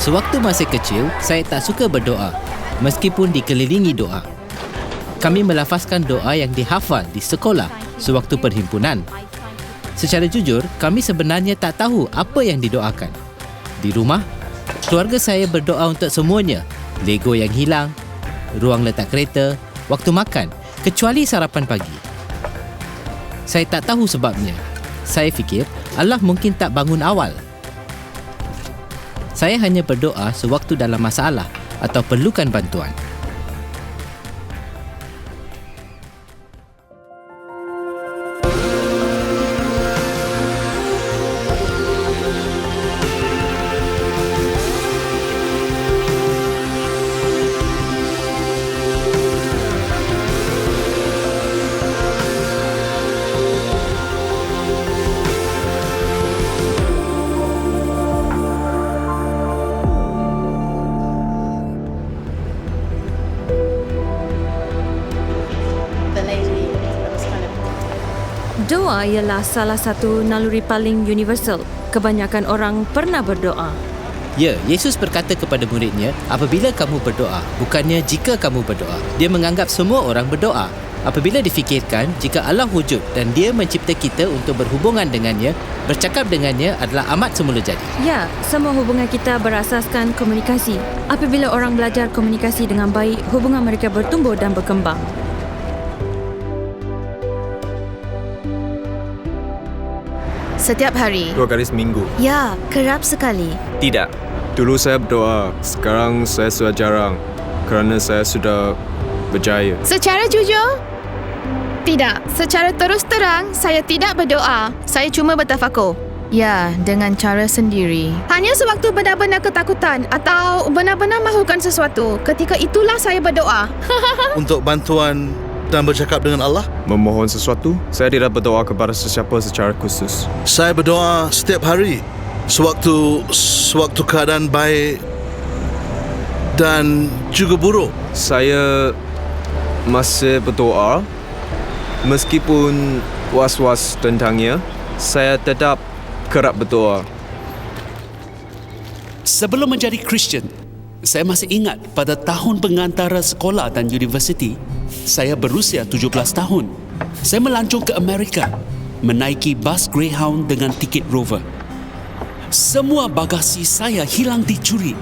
Sewaktu masih kecil, saya tak suka berdoa, meskipun dikelilingi doa. Kami melafazkan doa yang dihafal di sekolah sewaktu perhimpunan. Secara jujur, kami sebenarnya tak tahu apa yang didoakan. Di rumah, keluarga saya berdoa untuk semuanya. Lego yang hilang, ruang letak kereta, waktu makan, kecuali sarapan pagi. Saya tak tahu sebabnya. Saya fikir Allah mungkin tak bangun awal. Saya hanya berdoa sewaktu dalam masalah atau perlukan bantuan. Doa ialah salah satu naluri paling universal. Kebanyakan orang pernah berdoa. Ya, Yesus berkata kepada muridnya, apabila kamu berdoa, bukannya jika kamu berdoa. Dia menganggap semua orang berdoa. Apabila difikirkan, jika Allah wujud dan Dia mencipta kita untuk berhubungan dengannya, bercakap dengannya adalah amat semula jadi. Ya, semua hubungan kita berasaskan komunikasi. Apabila orang belajar komunikasi dengan baik, hubungan mereka bertumbuh dan berkembang. Setiap hari? 2 kali seminggu. Ya, kerap sekali. Tidak. Dulu saya berdoa, sekarang saya sudah jarang kerana saya sudah berjaya. Secara jujur? Tidak. Secara terus terang, saya tidak berdoa. Saya cuma bertafakur. Ya, dengan cara sendiri. Hanya sewaktu benar-benar ketakutan atau benar-benar mahukan sesuatu. Ketika itulah saya berdoa. Untuk bantuan dan bercakap dengan Allah. Memohon sesuatu, saya tidak berdoa kepada sesiapa secara khusus. Saya berdoa setiap hari sewaktu keadaan baik dan juga buruk. Saya masih berdoa meskipun was-was tentangnya. Saya tetap kerap berdoa. Sebelum menjadi Kristian, saya masih ingat pada tahun pengantara sekolah dan universiti, saya berusia 17 tahun. Saya melancong ke Amerika, menaiki bas Greyhound dengan tiket Rover. Semua bagasi saya hilang dicuri.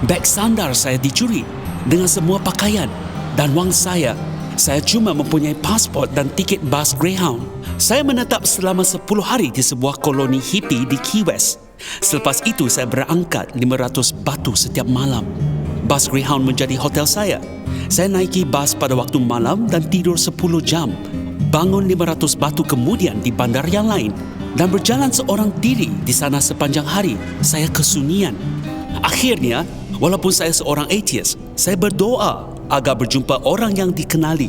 Beg sandar saya dicuri dengan semua pakaian dan wang saya. Saya cuma mempunyai pasport dan tiket bas Greyhound. Saya menetap selama 10 hari di sebuah koloni hippie di Key West. Selepas itu saya berangkat 500 batu setiap malam. Bas Greyhound menjadi hotel saya. Saya naiki bas pada waktu malam dan tidur 10 jam. Bangun 500 batu kemudian di bandar yang lain dan berjalan seorang diri di sana sepanjang hari. Saya kesunyian. Akhirnya, walaupun saya seorang atheist, saya berdoa agar berjumpa orang yang dikenali.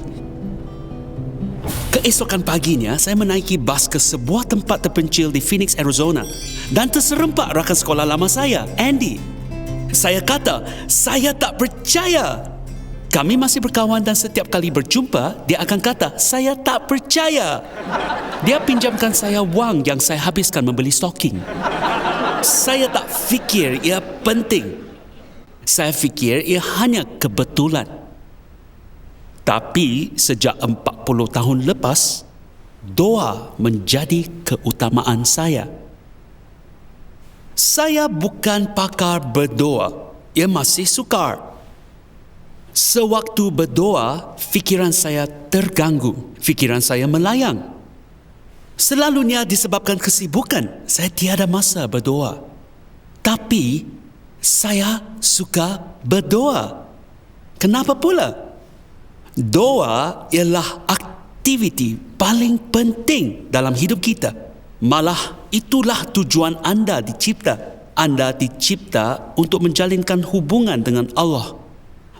Keesokan paginya, saya menaiki bas ke sebuah tempat terpencil di Phoenix, Arizona dan terserempak rakan sekolah lama saya, Andy. Saya kata, saya tak percaya. Kami masih berkawan dan setiap kali berjumpa, dia akan kata, saya tak percaya. Dia pinjamkan saya wang yang saya habiskan membeli stocking. Saya tak fikir ia penting. Saya fikir ia hanya kebetulan. Tapi sejak 40 tahun lepas, doa menjadi keutamaan saya. Saya bukan pakar berdoa, ia masih sukar. Sewaktu berdoa, fikiran saya terganggu, fikiran saya melayang. Selalunya disebabkan kesibukan, saya tiada masa berdoa. Tapi, saya suka berdoa. Kenapa pula? Doa ialah aktiviti paling penting dalam hidup kita. Malah itulah tujuan anda dicipta. Anda dicipta untuk menjalinkan hubungan dengan Allah.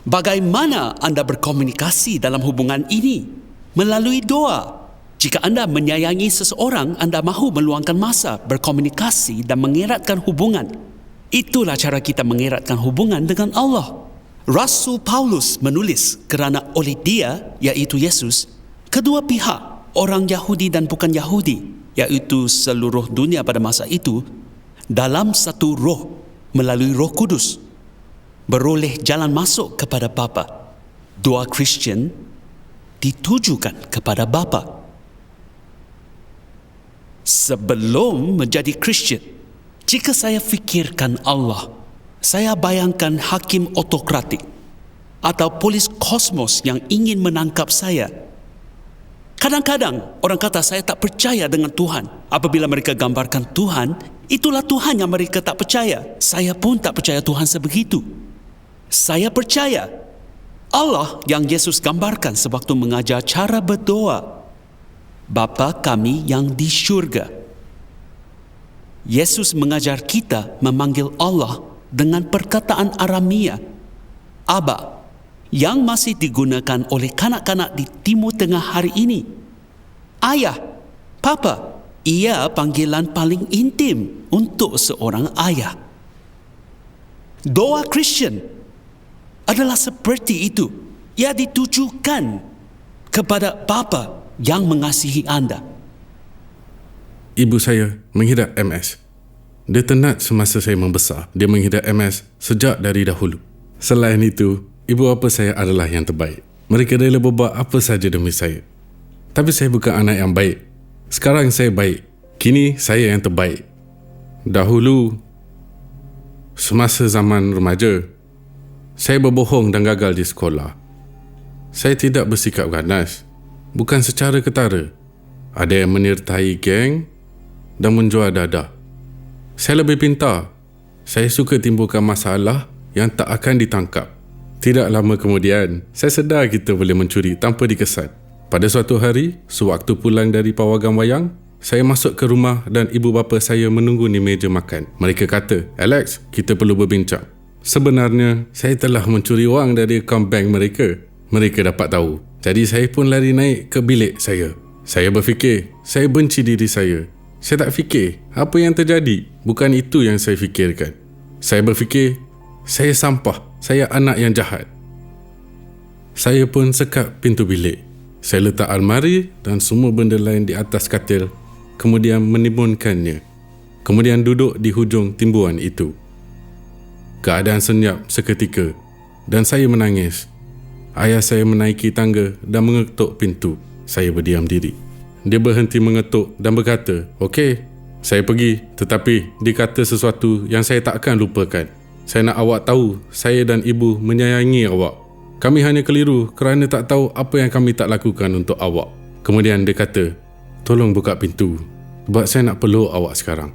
Bagaimana anda berkomunikasi dalam hubungan ini? Melalui doa. Jika anda menyayangi seseorang, anda mahu meluangkan masa berkomunikasi dan mengeratkan hubungan. Itulah cara kita mengeratkan hubungan dengan Allah. Rasul Paulus menulis kerana oleh dia, iaitu Yesus, kedua pihak, orang Yahudi dan bukan Yahudi, iaitu seluruh dunia pada masa itu, dalam satu roh, melalui Roh Kudus, beroleh jalan masuk kepada Bapa. Doa Kristian ditujukan kepada Bapa. Sebelum menjadi Kristian, jika saya fikirkan Allah, saya bayangkan hakim otokratik atau polis kosmos yang ingin menangkap saya. Kadang-kadang orang kata saya tak percaya dengan Tuhan. Apabila mereka gambarkan Tuhan, itulah Tuhan yang mereka tak percaya. Saya pun tak percaya Tuhan sebegitu. Saya percaya Allah yang Yesus gambarkan sewaktu mengajar cara berdoa, Bapa kami yang di syurga. Yesus mengajar kita memanggil Allah dengan perkataan Aramia, Aba, yang masih digunakan oleh kanak-kanak di Timur Tengah hari ini. Ayah, Papa, ia panggilan paling intim untuk seorang ayah. Doa Kristian adalah seperti itu. Ia ditujukan kepada Bapa yang mengasihi anda. Ibu saya mengidap MS. Dia tenat semasa saya membesar. Dia mengidap MS sejak dari dahulu. Selain itu, ibu bapa saya adalah yang terbaik. Mereka rela berbuat apa saja demi saya. Tapi saya bukan anak yang baik. Sekarang saya baik. Kini saya yang terbaik. Dahulu, semasa zaman remaja, saya berbohong dan gagal di sekolah. Saya tidak bersikap ganas. Bukan secara ketara. Ada yang menyertai geng dan menjual dadah. Saya lebih pintar. Saya suka timbulkan masalah yang tak akan ditangkap. Tidak lama kemudian, saya sedar kita boleh mencuri tanpa dikesan. Pada suatu hari, sewaktu pulang dari pawagam wayang, saya masuk ke rumah dan ibu bapa saya menunggu di meja makan. Mereka kata, Alex, kita perlu berbincang. Sebenarnya, saya telah mencuri wang dari akaun bank mereka. Mereka dapat tahu. Jadi saya pun lari naik ke bilik saya. Saya berfikir, saya benci diri saya. Saya tak fikir apa yang terjadi. Bukan itu yang saya fikirkan. Saya berfikir, saya sampah. Saya anak yang jahat. Saya pun sekat pintu bilik. Saya letak almari dan semua benda lain di atas katil. Kemudian menimbunkannya. Kemudian duduk di hujung timbuan itu. Keadaan senyap seketika dan saya menangis. Ayah saya menaiki tangga dan mengetuk pintu. Saya berdiam diri. Dia berhenti mengetuk dan berkata, "Okey, saya pergi, tetapi dia kata sesuatu yang saya tak akan lupakan. Saya nak awak tahu, saya dan ibu menyayangi awak. Kami hanya keliru kerana tak tahu apa yang kami tak lakukan untuk awak." Kemudian dia kata, "Tolong buka pintu, sebab saya nak peluk awak sekarang."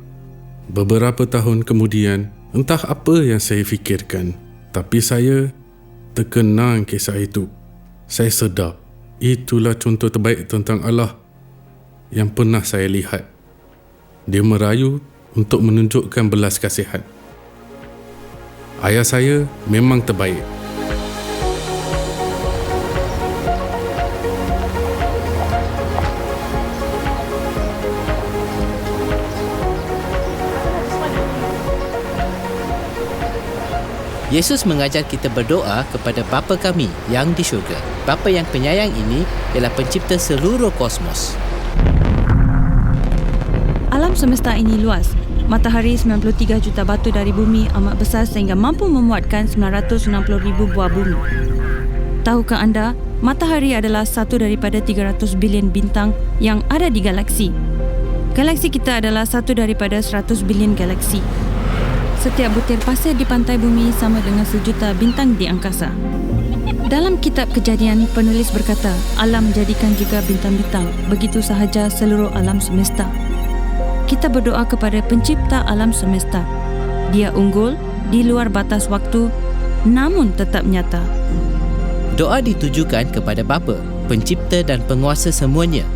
Beberapa tahun kemudian, entah apa yang saya fikirkan, tapi saya terkenang kisah itu. Saya sedar, itulah contoh terbaik tentang Allah yang pernah saya lihat. Dia merayu untuk menunjukkan belas kasihan. Ayah saya memang terbaik. Yesus mengajar kita berdoa kepada Bapa kami yang di syurga. Bapa yang penyayang ini ialah pencipta seluruh kosmos. Alam semesta ini luas. Matahari 93 juta batu dari bumi amat besar sehingga mampu memuatkan 960,000 buah bumi. Tahukah anda, matahari adalah satu daripada 300 bilion bintang yang ada di galaksi. Galaksi kita adalah satu daripada 100 bilion galaksi. Setiap butir pasir di pantai bumi sama dengan sejuta bintang di angkasa. Dalam kitab Kejadian, penulis berkata, alam menjadikan juga bintang-bintang, begitu sahaja seluruh alam semesta. Kita berdoa kepada pencipta alam semesta. Dia unggul, di luar batas waktu, namun tetap nyata. Doa ditujukan kepada Bapa, pencipta dan penguasa semuanya.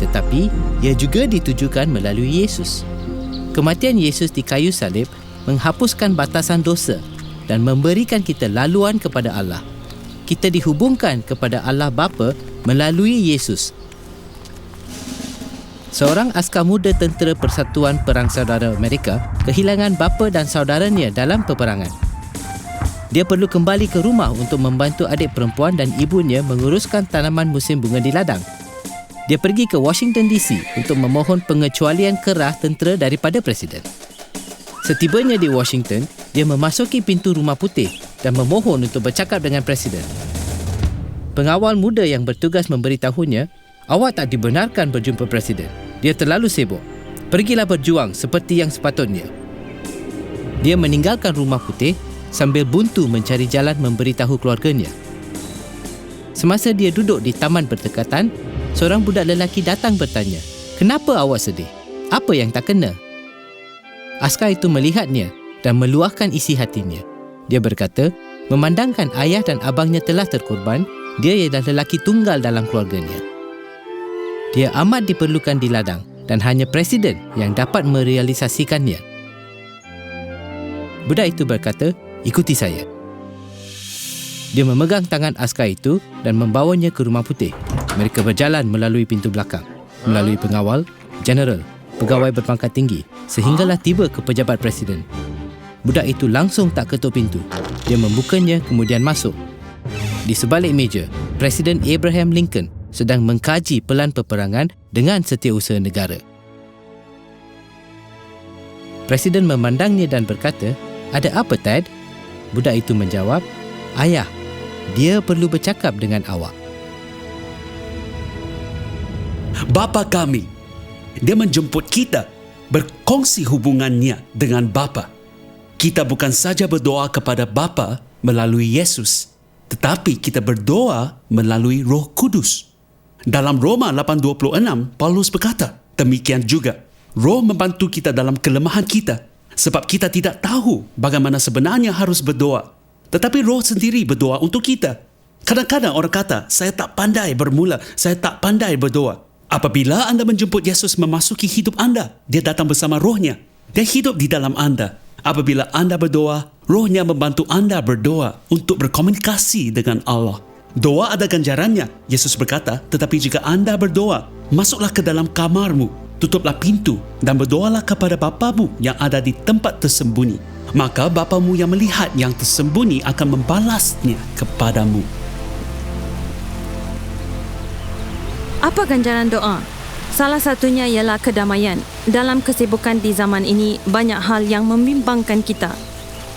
Tetapi, ia juga ditujukan melalui Yesus. Kematian Yesus di kayu salib menghapuskan batasan dosa dan memberikan kita laluan kepada Allah. Kita dihubungkan kepada Allah Bapa melalui Yesus. Seorang askar muda tentera Persatuan Perang Saudara Amerika kehilangan bapa dan saudaranya dalam peperangan. Dia perlu kembali ke rumah untuk membantu adik perempuan dan ibunya menguruskan tanaman musim bunga di ladang. Dia pergi ke Washington DC untuk memohon pengecualian kerah tentera daripada Presiden. Setibanya di Washington, dia memasuki pintu Rumah Putih dan memohon untuk bercakap dengan Presiden. Pengawal muda yang bertugas memberitahunya, awak tak dibenarkan berjumpa Presiden. Dia terlalu sibuk. Pergilah berjuang seperti yang sepatutnya. Dia meninggalkan Rumah Putih sambil buntu mencari jalan memberitahu keluarganya. Semasa dia duduk di taman berdekatan, seorang budak lelaki datang bertanya, "Kenapa awak sedih? Apa yang tak kena?" Askar itu melihatnya dan meluahkan isi hatinya. Dia berkata, memandangkan ayah dan abangnya telah terkorban, dia ialah lelaki tunggal dalam keluarganya. Dia amat diperlukan di ladang dan hanya Presiden yang dapat merealisasikannya. Budak itu berkata, "Ikuti saya." Dia memegang tangan askar itu dan membawanya ke Rumah Putih. Mereka berjalan melalui pintu belakang, melalui pengawal, jeneral, pegawai berpangkat tinggi, sehinggalah tiba ke pejabat Presiden. Budak itu langsung tak ketuk pintu. Dia membukanya kemudian masuk. Di sebalik meja, Presiden Abraham Lincoln sedang mengkaji pelan peperangan dengan Setiausaha Negara. Presiden memandangnya dan berkata, "Ada apa, Ted?" Budak itu menjawab, "Ayah, dia perlu bercakap dengan awak." Bapa kami, dia menjemput kita berkongsi hubungannya dengan Bapa. Kita bukan saja berdoa kepada Bapa melalui Yesus, tetapi kita berdoa melalui Roh Kudus. Dalam Roma 8:26, Paulus berkata, demikian juga, Roh membantu kita dalam kelemahan kita, sebab kita tidak tahu bagaimana sebenarnya harus berdoa. Tetapi Roh sendiri berdoa untuk kita. Kadang-kadang orang kata, saya tak pandai bermula, saya tak pandai berdoa. Apabila anda menjemput Yesus memasuki hidup anda, dia datang bersama Rohnya. Dia hidup di dalam anda. Apabila anda berdoa, Rohnya membantu anda berdoa untuk berkomunikasi dengan Allah. Doa ada ganjarannya, Yesus berkata, tetapi jika anda berdoa, masuklah ke dalam kamarmu, tutuplah pintu dan berdoalah kepada Bapamu yang ada di tempat tersembunyi. Maka Bapamu yang melihat yang tersembunyi akan membalasnya kepadamu. Apa ganjaran doa? Salah satunya ialah kedamaian. Dalam kesibukan di zaman ini, banyak hal yang membimbangkan kita.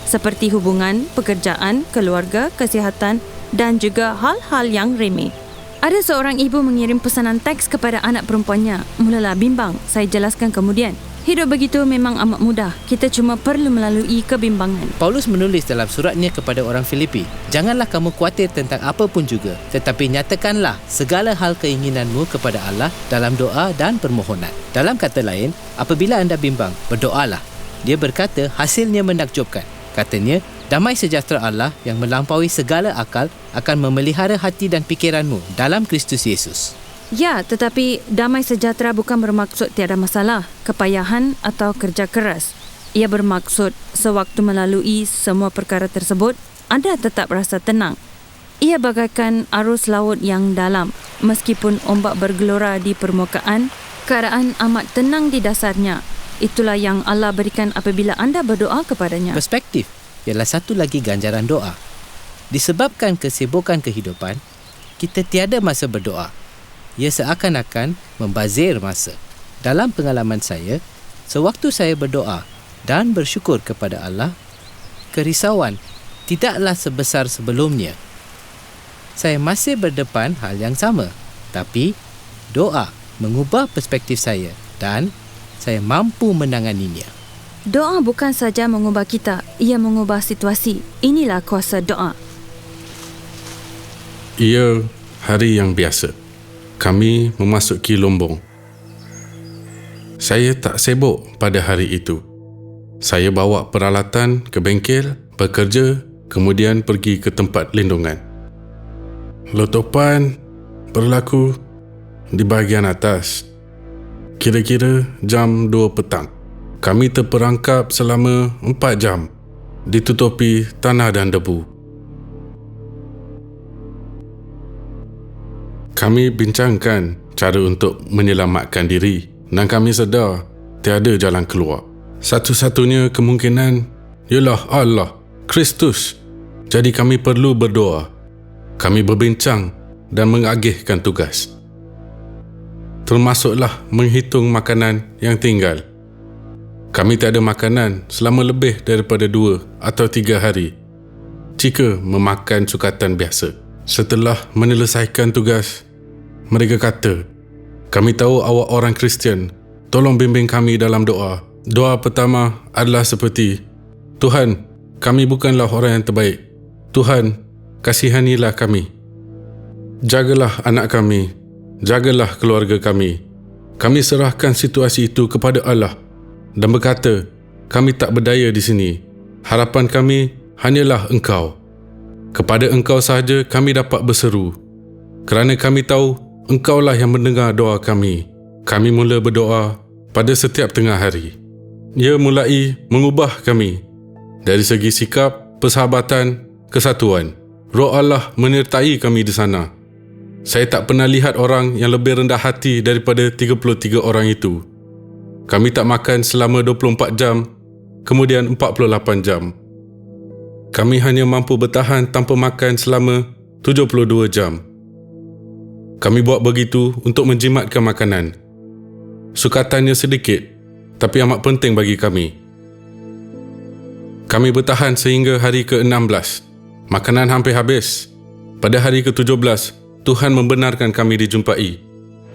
Seperti hubungan, pekerjaan, keluarga, kesihatan dan juga hal-hal yang remeh. Ada seorang ibu mengirim pesanan teks kepada anak perempuannya. Mulalah bimbang, saya jelaskan kemudian. Hidup begitu memang amat mudah. Kita cuma perlu melalui kebimbangan. Paulus menulis dalam suratnya kepada orang Filipi, "Janganlah kamu khawatir tentang apa pun juga, tetapi nyatakanlah segala hal keinginanmu kepada Allah dalam doa dan permohonan." Dalam kata lain, apabila anda bimbang, berdoalah. Dia berkata hasilnya menakjubkan. Katanya, damai sejahtera Allah yang melampaui segala akal akan memelihara hati dan fikiranmu dalam Kristus Yesus. Ya, tetapi damai sejahtera bukan bermaksud tiada masalah, kepayahan atau kerja keras. Ia bermaksud sewaktu melalui semua perkara tersebut, anda tetap rasa tenang. Ia bagaikan arus laut yang dalam. Meskipun ombak bergelora di permukaan, keadaan amat tenang di dasarnya. Itulah yang Allah berikan apabila anda berdoa kepadanya. Perspektif ialah satu lagi ganjaran doa. Disebabkan kesibukan kehidupan, kita tiada masa berdoa. Ia seakan-akan membazir masa. Dalam pengalaman saya, sewaktu saya berdoa dan bersyukur kepada Allah, kerisauan tidaklah sebesar sebelumnya. Saya masih berdepan hal yang sama, tapi doa mengubah perspektif saya dan saya mampu menanganinya. Doa bukan saja mengubah kita, ia mengubah situasi. Inilah kuasa doa. Ia hari yang biasa. Kami memasuki Lombong. Saya tak sibuk pada hari itu. Saya bawa peralatan ke bengkel, bekerja, kemudian pergi ke tempat lindungan. Letupan berlaku di bahagian atas. Kira-kira jam 2 petang. Kami terperangkap selama 4 jam, ditutupi tanah dan debu. Kami bincangkan cara untuk menyelamatkan diri dan kami sedar tiada jalan keluar. Satu-satunya kemungkinan ialah Allah, Kristus. Jadi kami perlu berdoa. Kami berbincang dan mengagihkan tugas. Termasuklah menghitung makanan yang tinggal. Kami tiada makanan selama lebih daripada 2 atau 3 hari jika memakan sukatan biasa. Setelah menyelesaikan tugas, mereka kata, "Kami tahu awak orang Kristian. Tolong bimbing kami dalam doa." Doa pertama adalah seperti, "Tuhan, kami bukanlah orang yang terbaik. Tuhan, kasihanilah kami. Jagalah anak kami. Jagalah keluarga kami. Kami serahkan situasi itu kepada Allah dan berkata, kami tak berdaya di sini. Harapan kami hanyalah Engkau. Kepada Engkau sahaja kami dapat berseru. Kerana kami tahu Engkaulah yang mendengar doa kami. Kami mula berdoa pada setiap tengah hari. Ia mulai mengubah kami dari segi sikap, persahabatan, kesatuan. Roh Allah menyertai kami di sana. Saya tak pernah lihat orang yang lebih rendah hati daripada 33 orang itu. Kami tak makan selama 24 jam, kemudian 48 jam. Kami hanya mampu bertahan tanpa makan selama 72 jam. Kami buat begitu untuk menjimatkan makanan. Sukatannya sedikit, tapi amat penting bagi kami. Kami bertahan sehingga hari ke-16. Makanan hampir habis. Pada hari ke-17, Tuhan membenarkan kami dijumpai.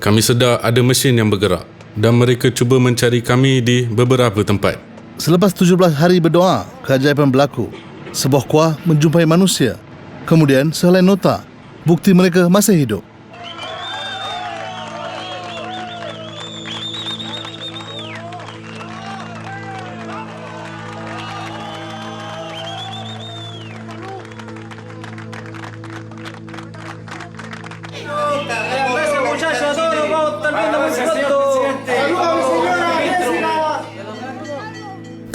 Kami sedar ada mesin yang bergerak dan mereka cuba mencari kami di beberapa tempat. Selepas 17 hari berdoa, keajaiban berlaku. Sebuah kuah menjumpai manusia. Kemudian sehelai nota, bukti mereka masih hidup.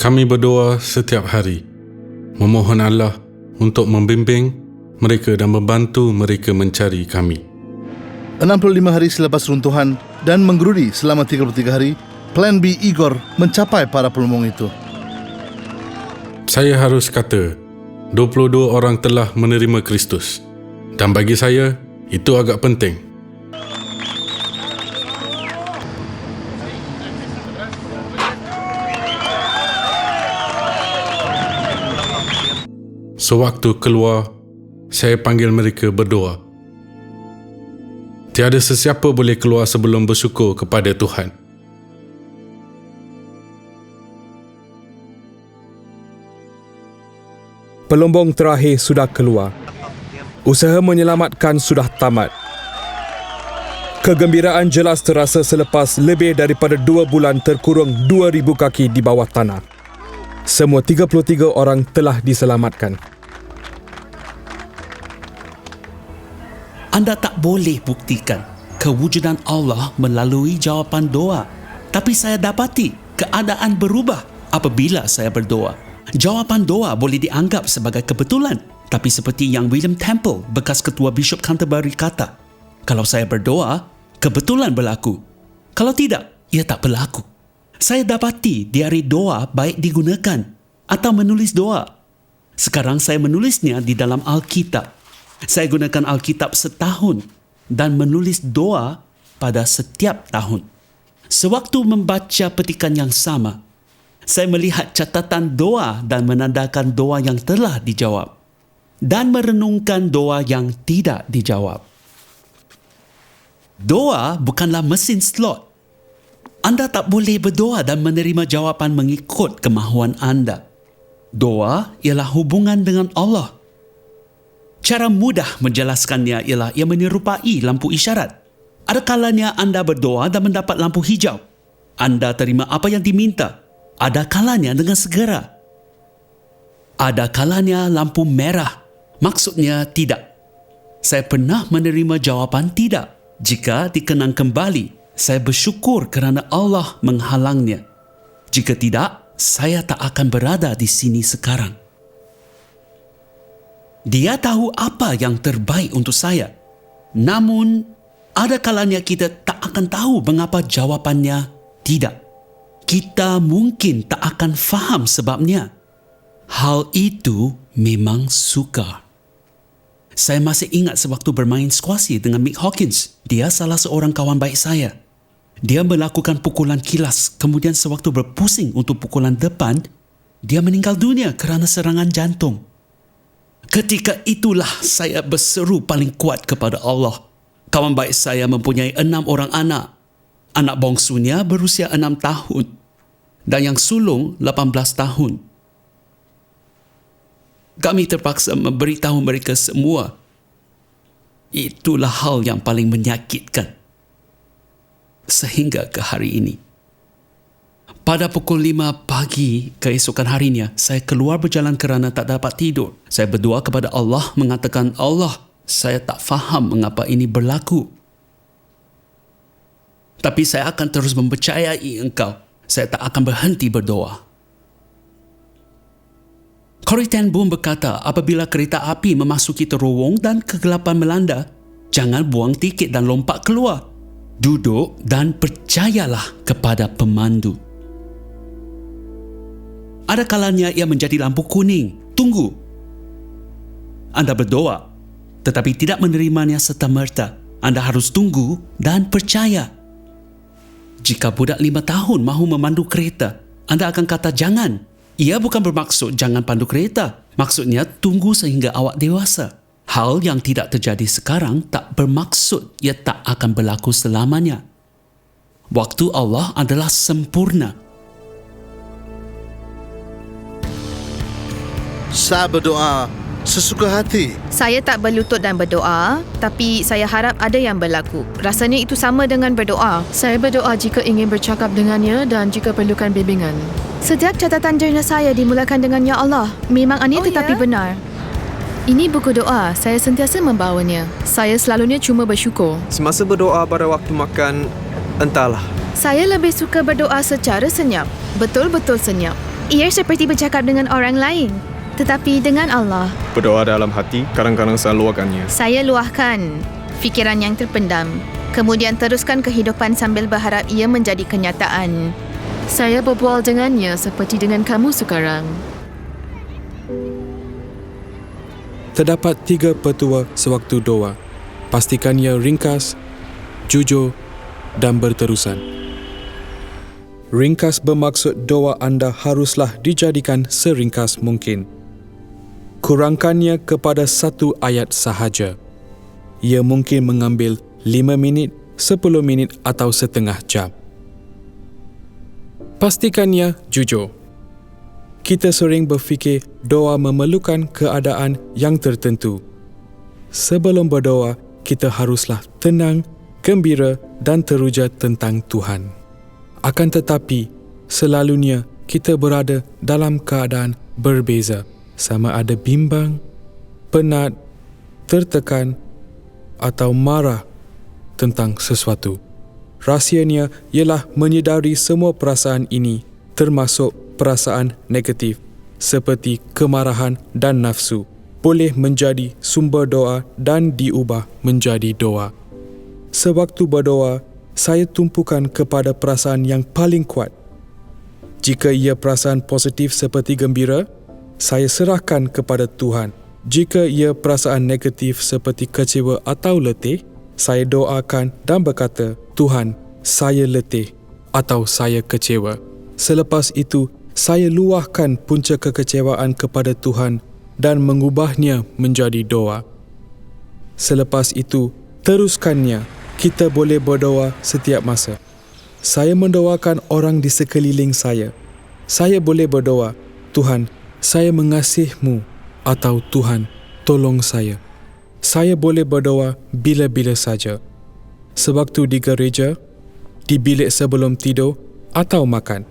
Kami berdoa setiap hari, memohon Allah untuk membimbing mereka dan membantu mereka mencari kami. 65 hari selepas runtuhan dan menggerudi selama 33 hari, Plan B Igor mencapai para pelombong itu. Saya harus kata, 22 orang telah menerima Kristus. Dan bagi saya, itu agak penting. Sewaktu keluar, saya panggil mereka berdoa. Tiada sesiapa boleh keluar sebelum bersyukur kepada Tuhan. Pelombong terakhir sudah keluar. Usaha menyelamatkan sudah tamat. Kegembiraan jelas terasa selepas lebih daripada 2 bulan terkurung 2,000 kaki di bawah tanah. Semua 33 orang telah diselamatkan. Anda tak boleh buktikan kewujudan Allah melalui jawapan doa. Tapi saya dapati keadaan berubah apabila saya berdoa. Jawapan doa boleh dianggap sebagai kebetulan. Tapi seperti yang William Temple, bekas ketua Bishop Canterbury kata, kalau saya berdoa, kebetulan berlaku. Kalau tidak, ia tak berlaku. Saya dapati diari doa baik digunakan atau menulis doa. Sekarang saya menulisnya di dalam Alkitab. Saya gunakan Alkitab setahun dan menulis doa pada setiap tahun. Sewaktu membaca petikan yang sama, saya melihat catatan doa dan menandakan doa yang telah dijawab dan merenungkan doa yang tidak dijawab. Doa bukanlah mesin slot. Anda tak boleh berdoa dan menerima jawapan mengikut kemahuan anda. Doa ialah hubungan dengan Allah. Cara mudah menjelaskannya ialah ia menyerupai lampu isyarat. Ada kalanya anda berdoa dan mendapat lampu hijau. Anda terima apa yang diminta. Ada kalanya dengan segera. Ada kalanya lampu merah. Maksudnya tidak. Saya pernah menerima jawapan tidak. Jika dikenang kembali, saya bersyukur kerana Allah menghalangnya. Jika tidak, saya tak akan berada di sini sekarang. Dia tahu apa yang terbaik untuk saya. Namun, ada kalanya kita tak akan tahu mengapa jawapannya tidak. Kita mungkin tak akan faham sebabnya. Hal itu memang sukar. Saya masih ingat sewaktu bermain skuasi dengan Mick Hawkins. Dia salah seorang kawan baik saya. Dia melakukan pukulan kilas, kemudian sewaktu berpusing untuk pukulan depan, dia meninggal dunia kerana serangan jantung. Ketika itulah saya berseru paling kuat kepada Allah. Kawan baik saya mempunyai 6 orang anak. Anak bongsunya berusia 6 tahun dan yang sulung 18 tahun. Kami terpaksa memberitahu mereka semua. Itulah hal yang paling menyakitkan. Sehingga ke hari ini. Pada pukul 5 pagi keesokan harinya, saya keluar berjalan kerana tak dapat tidur. Saya berdoa kepada Allah mengatakan, Allah, saya tak faham mengapa ini berlaku. Tapi saya akan terus mempercayai Engkau. Saya tak akan berhenti berdoa. Corrie ten Boom berkata, apabila kereta api memasuki terowong dan kegelapan melanda, jangan buang tiket dan lompat keluar. Duduk dan percayalah kepada pemandu. Ada kalanya ia menjadi lampu kuning. Tunggu. Anda berdoa, tetapi tidak menerimanya serta-merta. Anda harus tunggu dan percaya. Jika budak 5 tahun mahu memandu kereta, Anda akan kata jangan. Ia bukan bermaksud jangan pandu kereta. Maksudnya tunggu sehingga awak dewasa. Hal yang tidak terjadi sekarang tak bermaksud ia tak akan berlaku selamanya. Waktu Allah adalah sempurna. Saya berdoa sesuka hati. Saya tak berlutut dan berdoa, tapi saya harap ada yang berlaku. Rasanya itu sama dengan berdoa. Saya berdoa jika ingin bercakap dengannya dan jika perlukan bimbingan. Setiap catatan jurnal saya dimulakan dengan Ya Allah. Memang aneh tetapi benar. Ini buku doa. Saya sentiasa membawanya. Saya selalunya cuma bersyukur. Semasa berdoa pada waktu makan, entahlah. Saya lebih suka berdoa secara senyap. Betul-betul senyap. Ia seperti bercakap dengan orang lain. Tetapi dengan Allah. Berdoa dalam hati, kadang-kadang saya luahkannya. Saya luahkan fikiran yang terpendam. Kemudian teruskan kehidupan sambil berharap ia menjadi kenyataan. Saya berbual dengannya seperti dengan kamu sekarang. Terdapat 3 petua sewaktu doa. Pastikan ia ringkas, jujur dan berterusan. Ringkas bermaksud doa anda haruslah dijadikan seringkas mungkin. Kurangkannya kepada 1 ayat sahaja. Ia mungkin mengambil 5 minit, 10 minit atau setengah jam. Pastikannya jujur. Kita sering berfikir doa memerlukan keadaan yang tertentu. Sebelum berdoa, kita haruslah tenang, gembira dan teruja tentang Tuhan. Akan tetapi, selalunya kita berada dalam keadaan berbeza, sama ada bimbang, penat, tertekan atau marah tentang sesuatu. Rahsianya ialah menyedari semua perasaan ini, termasuk perasaan negatif seperti kemarahan dan nafsu boleh menjadi sumber doa dan diubah menjadi doa. Sewaktu berdoa, saya tumpukan kepada perasaan yang paling kuat. Jika ia perasaan positif seperti gembira, saya serahkan kepada Tuhan. Jika ia perasaan negatif seperti kecewa atau letih, saya doakan dan berkata, Tuhan, saya letih atau saya kecewa. Selepas itu, saya luahkan punca kekecewaan kepada Tuhan dan mengubahnya menjadi doa. Selepas itu, teruskannya. Kita boleh berdoa setiap masa. Saya mendoakan orang di sekeliling saya. Saya boleh berdoa, Tuhan, saya mengasihimu atau Tuhan, tolong saya. Saya boleh berdoa bila-bila saja. Sewaktu di gereja, di bilik sebelum tidur atau makan.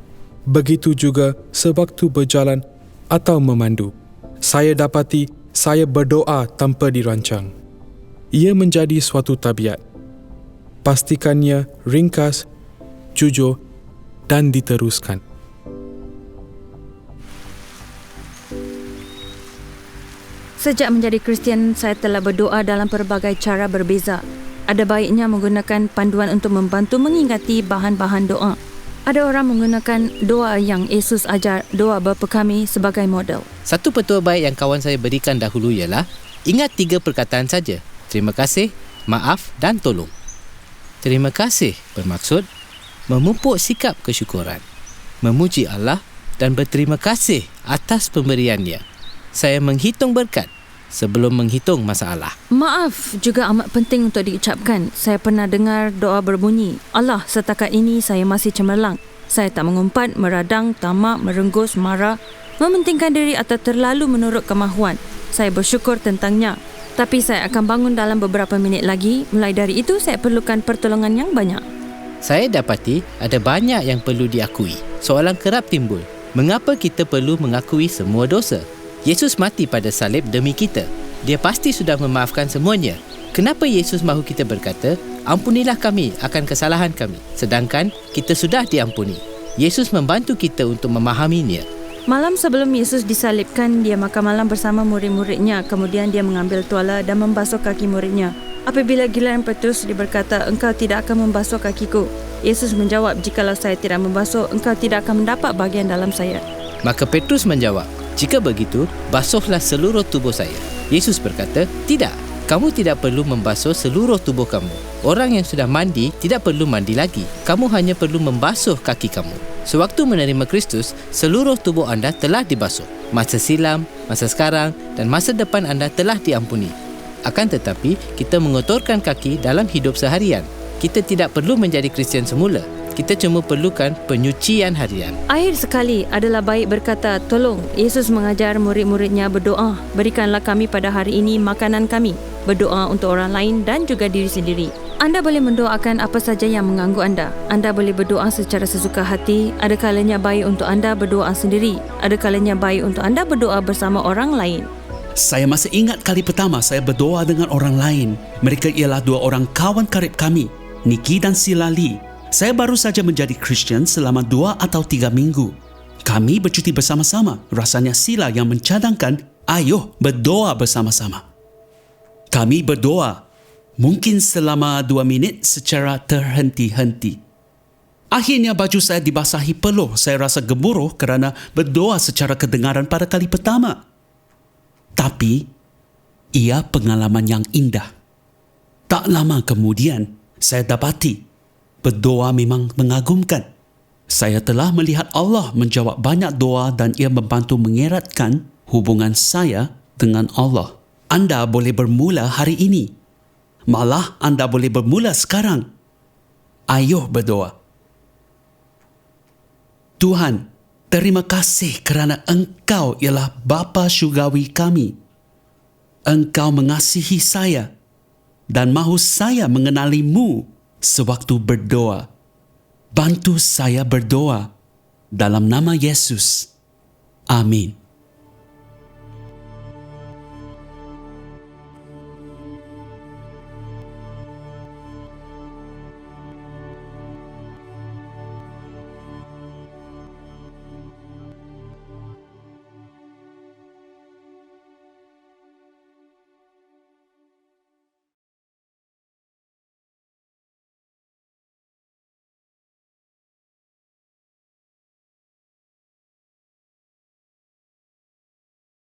Begitu juga sewaktu berjalan atau memandu. Saya dapati saya berdoa tanpa dirancang. Ia menjadi suatu tabiat. Pastikannya ringkas, jujur dan diteruskan. Sejak menjadi Kristian, saya telah berdoa dalam pelbagai cara berbeza. Ada baiknya menggunakan panduan untuk membantu mengingati bahan-bahan doa. Ada orang menggunakan doa yang Yesus ajar, doa bapa kami sebagai model. Satu petua baik yang kawan saya berikan dahulu ialah ingat 3 perkataan saja. Terima kasih, maaf dan tolong. Terima kasih bermaksud memupuk sikap kesyukuran, memuji Allah dan berterima kasih atas pemberiannya. Saya menghitung berkat sebelum menghitung masalah. Maaf juga amat penting untuk diucapkan. Saya pernah dengar doa berbunyi, Allah, setakat ini saya masih cemerlang. Saya tak mengumpat, meradang, tamak, merenggus, marah, mementingkan diri atau terlalu menurut kemahuan. Saya bersyukur tentangnya. Tapi saya akan bangun dalam beberapa minit lagi. Mulai dari itu, saya perlukan pertolongan yang banyak. Saya dapati ada banyak yang perlu diakui. Soalan kerap timbul, mengapa kita perlu mengakui semua dosa? Yesus mati pada salib demi kita. Dia pasti sudah memaafkan semuanya. Kenapa Yesus mahu kita berkata, ampunilah kami akan kesalahan kami, sedangkan kita sudah diampuni? Yesus membantu kita untuk memahaminya. Malam sebelum Yesus disalibkan, dia makan malam bersama murid-muridnya. Kemudian dia mengambil tuala dan membasuh kaki muridnya. Apabila giliran Petrus, dia berkata, engkau tidak akan membasuh kakiku. Yesus menjawab, jikalau saya tidak membasuh, engkau tidak akan mendapat bahagian dalam saya. Maka Petrus menjawab, jika begitu, basuhlah seluruh tubuh saya. Yesus berkata, tidak, kamu tidak perlu membasuh seluruh tubuh kamu. Orang yang sudah mandi tidak perlu mandi lagi. Kamu hanya perlu membasuh kaki kamu. Sewaktu menerima Kristus, seluruh tubuh anda telah dibasuh. Masa silam, masa sekarang dan masa depan anda telah diampuni. Akan tetapi, kita mengotorkan kaki dalam hidup seharian. Kita tidak perlu menjadi Kristian semula. Kita cuma perlukan penyucian harian. Akhir sekali adalah baik berkata, tolong. Yesus mengajar murid-muridnya berdoa. Berikanlah kami pada hari ini makanan kami. Berdoa untuk orang lain dan juga diri sendiri. Anda boleh mendoakan apa saja yang mengganggu anda. Anda boleh berdoa secara sesuka hati. Ada kalanya baik untuk anda berdoa sendiri. Ada kalanya baik untuk anda berdoa bersama orang lain. Saya masih ingat kali pertama saya berdoa dengan orang lain. Mereka ialah dua orang kawan karib kami, Niki dan Sila Lee. Saya baru saja menjadi Kristian selama 2 atau 3 minggu. Kami bercuti bersama-sama. Rasanya Sila yang mencadangkan, ayo berdoa bersama-sama. Kami berdoa, mungkin selama 2 minit secara terhenti-henti. Akhirnya baju saya dibasahi peluh. Saya rasa gemuruh kerana berdoa secara kedengaran pada kali pertama. Tapi, ia pengalaman yang indah. Tak lama kemudian, saya dapati berdoa memang mengagumkan. Saya telah melihat Allah menjawab banyak doa dan ia membantu mengeratkan hubungan saya dengan Allah. Anda boleh bermula hari ini. Malah anda boleh bermula sekarang. Ayo berdoa. Tuhan, terima kasih kerana Engkau ialah Bapa Syurgawi kami. Engkau mengasihi saya dan mahu saya mengenali-Mu sewaktu berdoa. Bantu saya berdoa dalam nama Yesus. Amin.